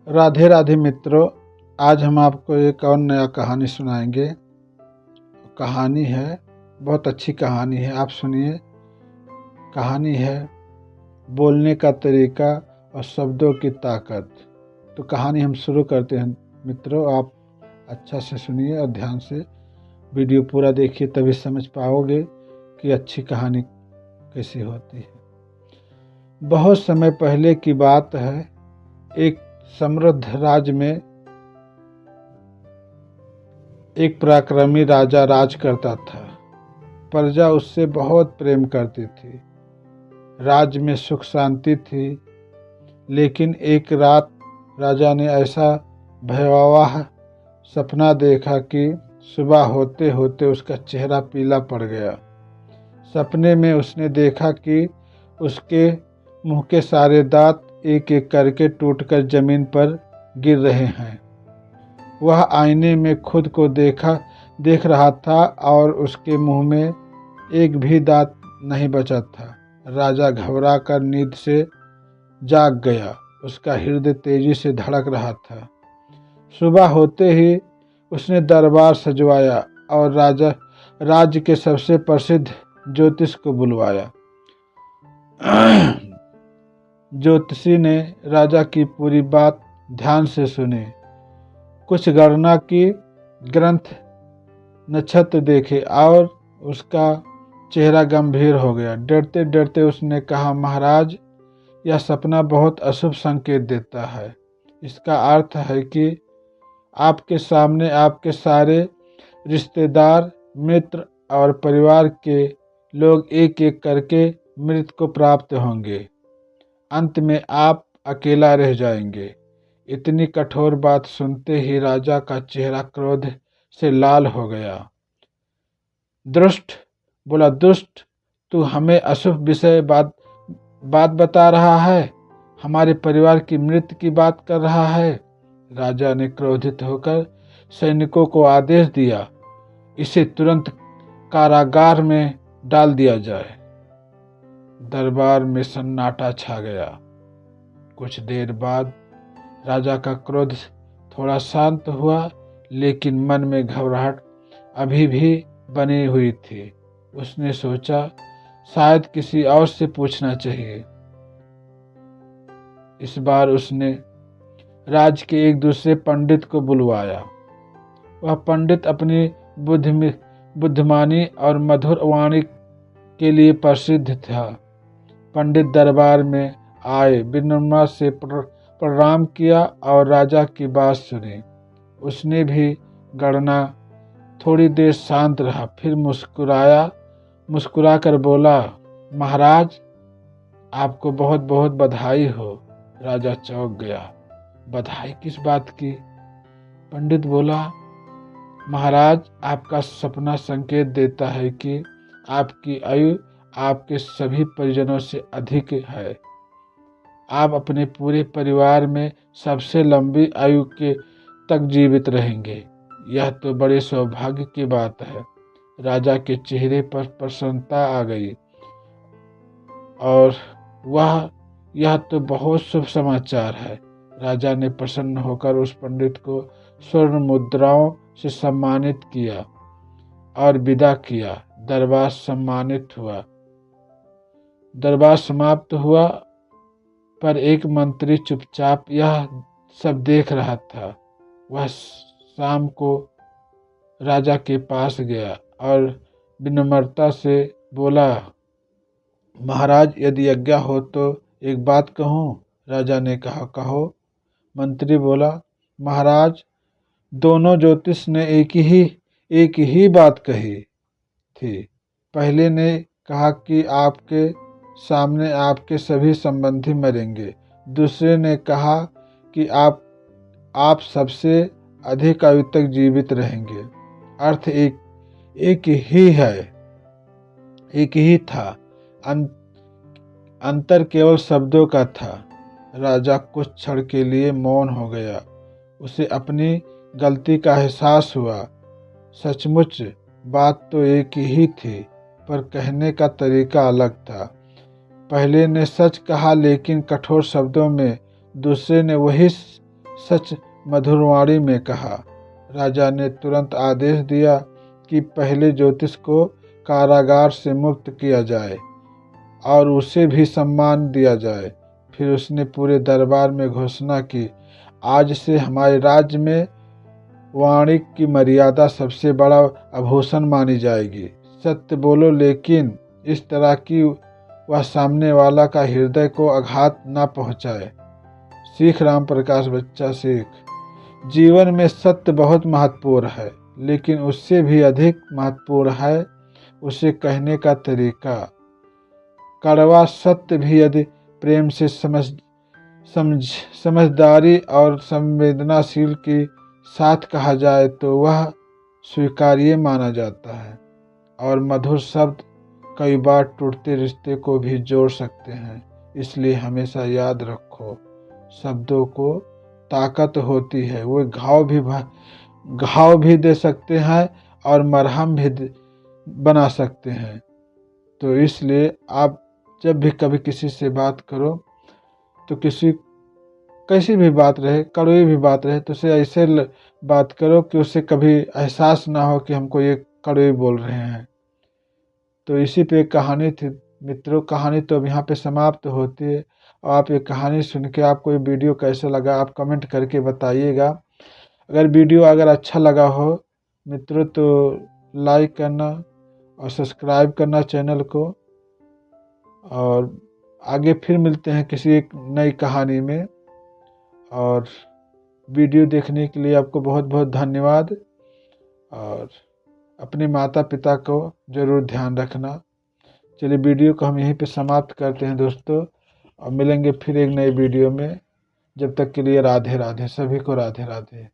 राधे राधे मित्रों, आज हम आपको एक और नया कहानी सुनाएंगे। कहानी है, बहुत अच्छी कहानी है, आप सुनिए। कहानी है बोलने का तरीका और शब्दों की ताकत। तो कहानी हम शुरू करते हैं मित्रों, आप अच्छा से सुनिए और ध्यान से वीडियो पूरा देखिए, तभी समझ पाओगे कि अच्छी कहानी कैसी होती है। बहुत समय पहले की बात है, एक समृद्ध राज्य में एक पराक्रमी राजा राज करता था। प्रजा उससे बहुत प्रेम करती थी। राज्य में सुख शांति थी। लेकिन एक रात राजा ने ऐसा भयावह सपना देखा कि सुबह होते होते उसका चेहरा पीला पड़ गया। सपने में उसने देखा कि उसके मुंह के सारे दांत एक एक करके टूटकर जमीन पर गिर रहे हैं। वह आईने में खुद को देख रहा था और उसके मुंह में एक भी दांत नहीं बचा था। राजा घबरा कर नींद से जाग गया। उसका हृदय तेजी से धड़क रहा था। सुबह होते ही उसने दरबार सजवाया और राज्य के सबसे प्रसिद्ध ज्योतिष को बुलवाया। ज्योतिषी ने राजा की पूरी बात ध्यान से सुनी। कुछ गणना की, ग्रंथ नक्षत्र देखे और उसका चेहरा गंभीर हो गया। डरते डरते उसने कहा, महाराज, यह सपना बहुत अशुभ संकेत देता है। इसका अर्थ है कि आपके सामने आपके सारे रिश्तेदार, मित्र और परिवार के लोग एक एक करके मृत्यु को प्राप्त होंगे। अंत में आप अकेला रह जाएंगे। इतनी कठोर बात सुनते ही राजा का चेहरा क्रोध से लाल हो गया। दुष्ट बोला, दुष्ट, तू हमें अशुभ विषय बात बता रहा है, हमारे परिवार की मृत्यु की बात कर रहा है। राजा ने क्रोधित होकर सैनिकों को आदेश दिया, इसे तुरंत कारागार में डाल दिया जाए। दरबार में सन्नाटा छा गया। कुछ देर बाद राजा का क्रोध थोड़ा शांत हुआ, लेकिन मन में घबराहट अभी भी बनी हुई थी। उसने सोचा, शायद किसी और से पूछना चाहिए। इस बार उसने राज्य के एक दूसरे पंडित को बुलवाया। वह पंडित अपनी बुद्धिमानी और मधुर वाणी के लिए प्रसिद्ध था। पंडित दरबार में आए, विनम्रता से प्रणाम किया और राजा की बात सुनी। उसने भी गणना थोड़ी देर शांत रहा, फिर मुस्कुराकर बोला, महाराज, आपको बहुत बहुत बधाई हो। राजा चौंक गया। बधाई किस बात की? पंडित बोला, महाराज, आपका सपना संकेत देता है कि आपकी आयु आपके सभी परिजनों से अधिक है। आप अपने पूरे परिवार में सबसे लंबी आयु के तक जीवित रहेंगे। यह तो बड़े सौभाग्य की बात है। राजा के चेहरे पर प्रसन्नता आ गई और यह तो बहुत शुभ समाचार है। राजा ने प्रसन्न होकर उस पंडित को स्वर्ण मुद्राओं से सम्मानित किया और विदा किया। दरबार समाप्त हुआ, पर एक मंत्री चुपचाप यह सब देख रहा था। वह शाम को राजा के पास गया और विनम्रता से बोला, महाराज, यदि आज्ञा हो तो एक बात कहूँ? राजा ने कहा, कहो। मंत्री बोला, महाराज, दोनों ज्योतिष ने एक ही बात कही थी। पहले ने कहा कि आपके सामने आपके सभी संबंधी मरेंगे। दूसरे ने कहा कि आप सबसे अधिक आयु तक जीवित रहेंगे। अर्थ एक ही था। अंतर केवल शब्दों का था। राजा कुछ क्षण के लिए मौन हो गया। उसे अपनी गलती का एहसास हुआ। सचमुच बात तो एक ही थी, पर कहने का तरीका अलग था। पहले ने सच कहा, लेकिन कठोर शब्दों में। दूसरे ने वही सच मधुरवाणी में कहा। राजा ने तुरंत आदेश दिया कि पहले ज्योतिष को कारागार से मुक्त किया जाए और उसे भी सम्मान दिया जाए। फिर उसने पूरे दरबार में घोषणा की, आज से हमारे राज्य में वाणी की मर्यादा सबसे बड़ा आभूषण मानी जाएगी। सत्य बोलो, लेकिन इस तरह कि वह सामने वाला का हृदय को आघात न पहुंचाए। सीख राम प्रकाश बच्चा सीख। जीवन में सत्य बहुत महत्वपूर्ण है, लेकिन उससे भी अधिक महत्वपूर्ण है उसे कहने का तरीका। कड़वा सत्य भी यदि प्रेम से समझदारी और संवेदनाशील के साथ कहा जाए तो वह स्वीकार्य माना जाता है। और मधुर शब्द कई बार टूटते रिश्ते को भी जोड़ सकते हैं। इसलिए हमेशा याद रखो, शब्दों को ताकत होती है। वो घाव भी दे सकते हैं और मरहम भी बना सकते हैं। तो इसलिए आप जब भी कभी किसी से बात करो तो कैसी भी बात रहे, कड़वी भी बात रहे, तो उसे ऐसे बात करो कि उसे कभी एहसास ना हो कि हमको ये कड़वी बोल रहे हैं। तो इसी पे एक कहानी थी मित्रों। कहानी तो अब यहाँ पे समाप्त होती है। और आप ये कहानी सुन के आपको ये वीडियो कैसा लगा आप कमेंट करके बताइएगा। अगर वीडियो अच्छा लगा हो मित्रों तो लाइक करना और सब्सक्राइब करना चैनल को। और आगे फिर मिलते हैं किसी एक नई कहानी में। और वीडियो देखने के लिए आपको बहुत बहुत धन्यवाद। और अपने माता पिता को ज़रूर ध्यान रखना। चलिए वीडियो को हम यहीं पे समाप्त करते हैं दोस्तों, और मिलेंगे फिर एक नए वीडियो में। जब तक के लिए राधे राधे, सभी को राधे राधे।